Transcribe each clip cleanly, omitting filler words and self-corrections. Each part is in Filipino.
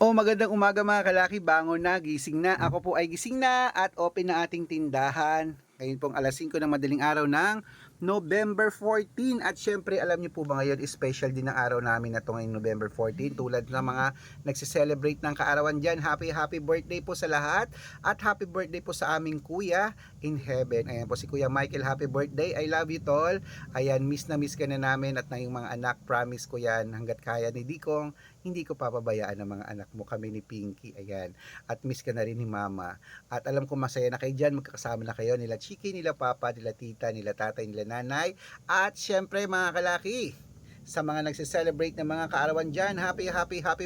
Magandang umaga mga kalaki, bangon na, gising na. Ako po ay gising na at open na ating tindahan. Ngayon pong alas 5 ng madaling araw ng November 14. At syempre alam niyo po ba ngayon, special din ang araw namin na ito ngayong November 14. Tulad ng mga nagsiselebrate ng kaarawan dyan. Happy birthday po sa lahat. At happy birthday po sa aming kuya in heaven. Ayan po si Kuya Michael, happy birthday. I love you tol. Ayan, miss na miss ka na namin at na yung mga anak. Promise ko yan hanggat kaya ni Dikong. Hindi ko papabayaan ang mga anak mo, kami ni Pinky, ayan. At miss ka na rin ni Mama. At alam ko masaya na kayo dyan, magkakasama na kayo nila Chiki, nila Papa, nila Tita, nila Tatay, nila Nanay. At syempre mga kalaki, sa mga nagse-celebrate ng mga kaarawan dyan, happy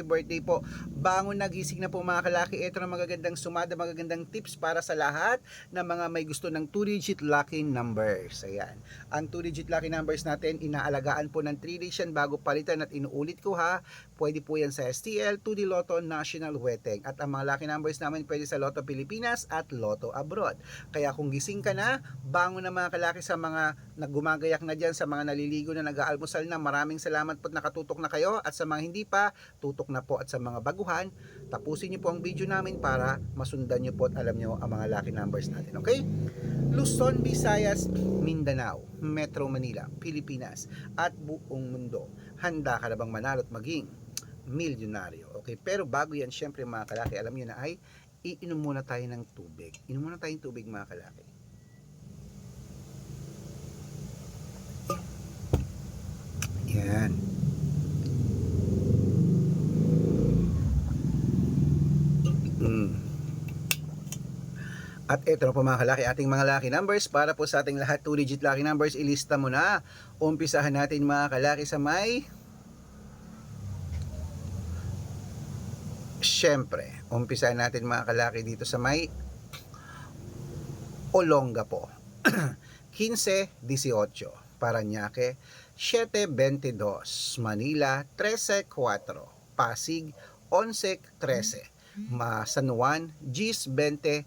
birthday po. Bangon nagising na po mga kalaki. Ito na magagandang sumada, magagandang tips para sa lahat ng mga may gusto ng 2-digit lucky numbers. Ayan. Ang 2-digit lucky numbers natin, inaalagaan po ng 3 days yan bago palitan at inuulit ko ha. Pwede po yan sa STL, 2D Lotto, National Weteng. At ang mga lucky numbers namin pwede sa Lotto Pilipinas at Lotto Abroad. Kaya kung gising ka na, bangon na mga kalaki sa mga naggumagayak na dyan, sa mga naliligo na nag-aalmusal na, maraming salamat po nakatutok na kayo. At sa mga hindi pa, tutok na po. At sa mga baguhan, tapusin nyo po ang video namin para masundan nyo po at alam nyo ang mga lucky numbers natin. Okay? Luzon, Visayas, Mindanao, Metro Manila, Pilipinas, at buong mundo. Handa ka na bang manalo at maging milyonaryo? Okay, pero bago yan, syempre mga kalaki, alam nyo na ay iinom muna tayo ng tubig. Inom muna tayong tubig mga kalaki. Yan. At ito na po mga kalaki, ating mga lucky numbers para po sa ating lahat 2-digit lucky numbers. Ilista mo na. Umpisahan natin mga kalaki sa may, syempre, umpisahan natin mga kalaki dito sa may Olongapo. 15-18 Parañaque, 7-22 Manila, 13-4 Pasig, 11-13 San Juan, 10-25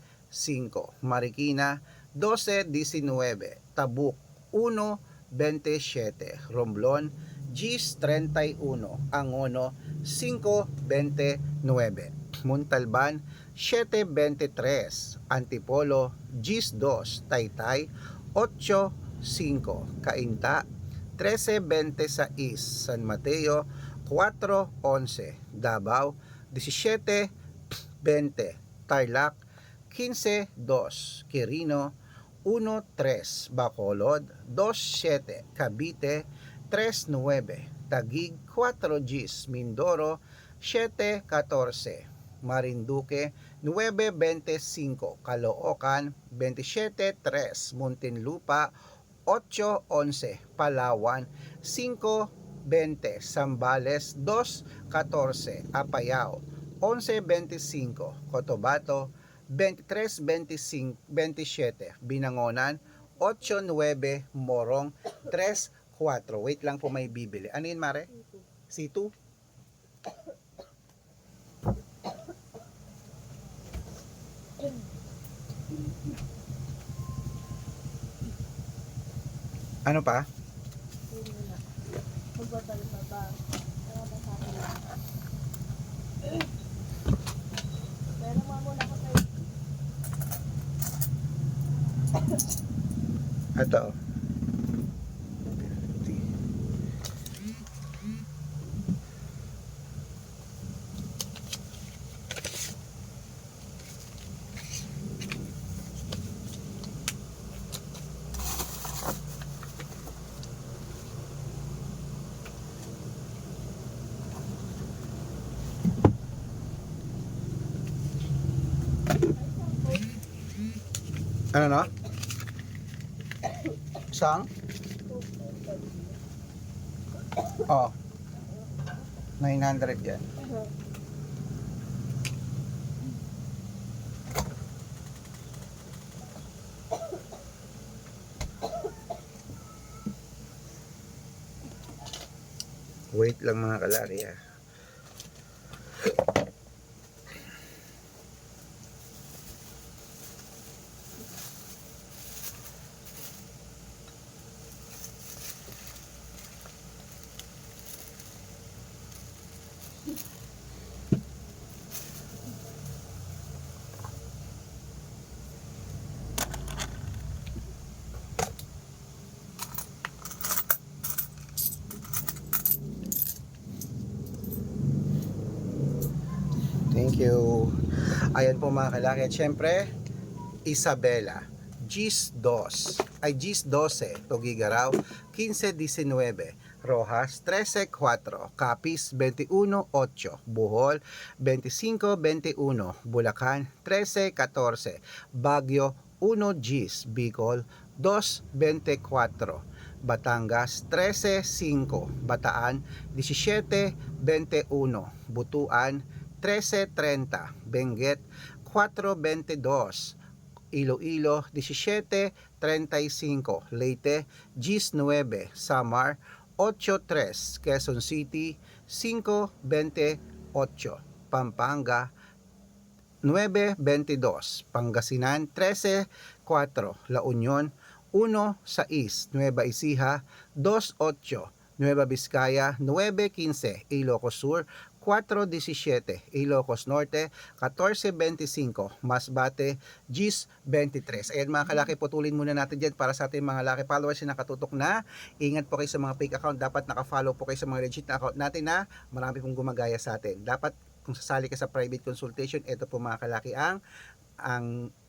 Marikina, 12-19 Tabuk, 1-27 Romblon, 10-31 Angono, 5-29 Montalban, 7-23 Antipolo, 10-2 Taytay, 8-5 Cainta, 13-26 San Mateo, 4-11 Davao, 17-20 Tarlac, 15-2 Quirino, 1-3 Bacolod, 2-7 Cavite, 3-9 Taguig, 4-10 Mindoro, 7-14 Marinduque, 9-25 Caloocan, 27-3 Muntinlupa, 8-11 Palawan, 5-20 Zambales, 2-14 Apayao, 11-25 Cotabato, 23-27 Binangonan, 8-9 Morong, 3-4. Wait lang po, may bibili. Ano yun Mare? C2? Ano pa? Ito. Ano no? Isang? Oh. 900 yan. Wait lang mga kalari ha. Thank you. Ayan po mga kalaki. At syempre, Isabela. Gis 2. Ay Gis 12. Tugigaraw. 15-19. Rojas 13-4. Capiz 21-8. Bohol 25-21. Bulacan 13-14. Baguio 1 Gis. Bicol 2-24. Batangas 13-5. Bataan 17-21. Butuan 13:30, Benguet 4:22, Iloilo 17:35, Leyte 19, Samar 8:3, Quezon City 5:28, Pampanga 9:22, Pangasinan 13:4, La Union 1:6, Nueva Ecija 2:8, Nueva Vizcaya 9:15, Ilocos Sur 4:17, Ilocos Norte 14:25, Masbate 10:23. Ayan mga kalaki, putulin muna natin dyan para sa ating mga laki followers na nakatutok na. Ingat po kayo sa mga fake account, dapat nakafollow po kayo sa mga legit na account natin na marami pong gumagaya sa atin. Dapat kung sasali ka sa private consultation, ito po mga kalaki ang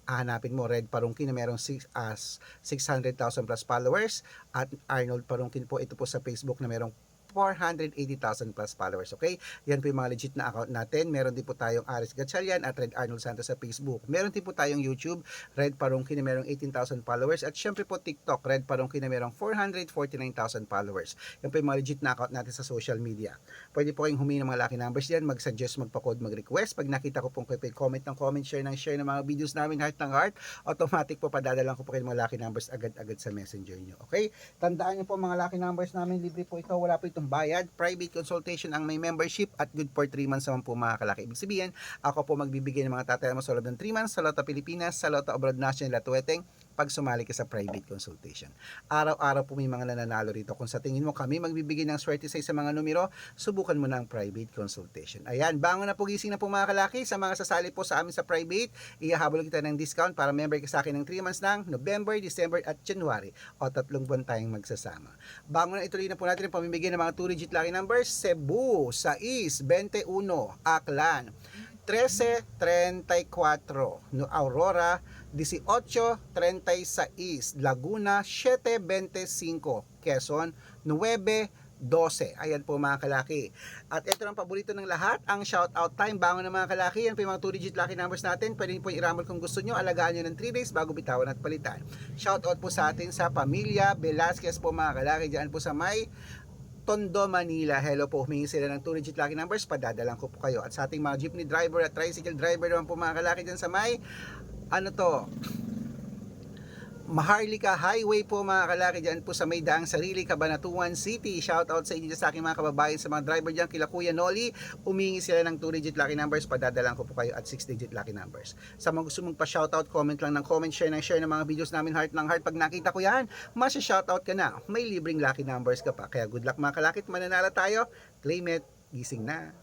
hahanapin mo. Red Parungkin na merong 600,000 plus followers, at Arnold Parungkin po, ito po sa Facebook na merong 480,000 plus followers. Okay? Yan po yung mga legit na account natin. Meron din po tayong Aris Gatchalian at Red Arnold Santos sa Facebook. Meron din po tayong YouTube, Red Parungkin na merong 18,000 followers. At syempre po TikTok, Red Parungkin na merong 449,000 followers. Yan po yung mga legit na account natin sa social media. Pwede po kayong humingi ng mga lucky numbers yan, mag-suggest, magpa-code, mag-request. Pag nakita ko pong kayo, comment ng comment, share ng mga videos namin, heart ng heart, automatic po padadalan ko po kayo ng mga lucky numbers agad-agad sa messenger nyo. Okay? Tandaan nyo po mga lucky numbers namin, libre po ito, wala po itong bayad. Private consultation ang may membership at good for 3 months naman po mga kalaki. Ibig sabihin, ako po magbibigay ng mga tataya mo sa loob ng 3 months sa Lota Pilipinas, sa Lota Abroad National Latueteng, pag sumali ka sa private consultation. Araw-araw po may mga nananalo rito. Kung sa tingin mo kami magbibigay ng swerte sa mga numero, subukan mo ng private consultation. Ayan, bangon na po, gising na po mga kalaki. Sa mga sasali po sa amin sa private, ihahabol kita ng discount para member ka sa akin ng 3 months ng November, December at January, o 3 buwan tayong magsasama. Bangon na, ituloy na po natin ang pamimigay ng mga 2-digit lucky numbers. Cebu, 6-21, Aklan 13:34, Aurora 18:36, Laguna 7:25, Quezon 9:12. Ayan po mga kalaki. At ito ang paborito ng lahat, ang shoutout time. Bangon na mga kalaki. Yan po yung mga 2-digit lucky numbers natin. Pwede po i-ramble kung gusto nyo. Alagaan nyo ng 3 days bago bitawan at palitan. Shoutout po sa atin sa pamilya Velasquez po mga kalaki. Diyan po sa may Tondo, Manila. Hello po, humingi sila ng 2-digit lucky numbers, padadalan ko po kayo. At sa ating mga jeepney driver at tricycle driver naman po mga kalaki dyan sa may Maharlika Highway po mga kalaki, dyan po sa may Daang Sarili, Cabanatuan City. Shout out sa inyo sa aking mga kababayan, sa mga driver dyan, kila Kuya Noli. Umingi sila ng 2-digit lucky numbers, padadalan ko po kayo at 6-digit lucky numbers. Sa mga gusto mong pa-shoutout, comment lang ng comment, share ng mga videos namin, heart ng heart. Pag nakita ko yan, masya-shoutout ka na. May libreng lucky numbers ka pa. Kaya good luck mga kalakit, mananala tayo. Claim it, gising na.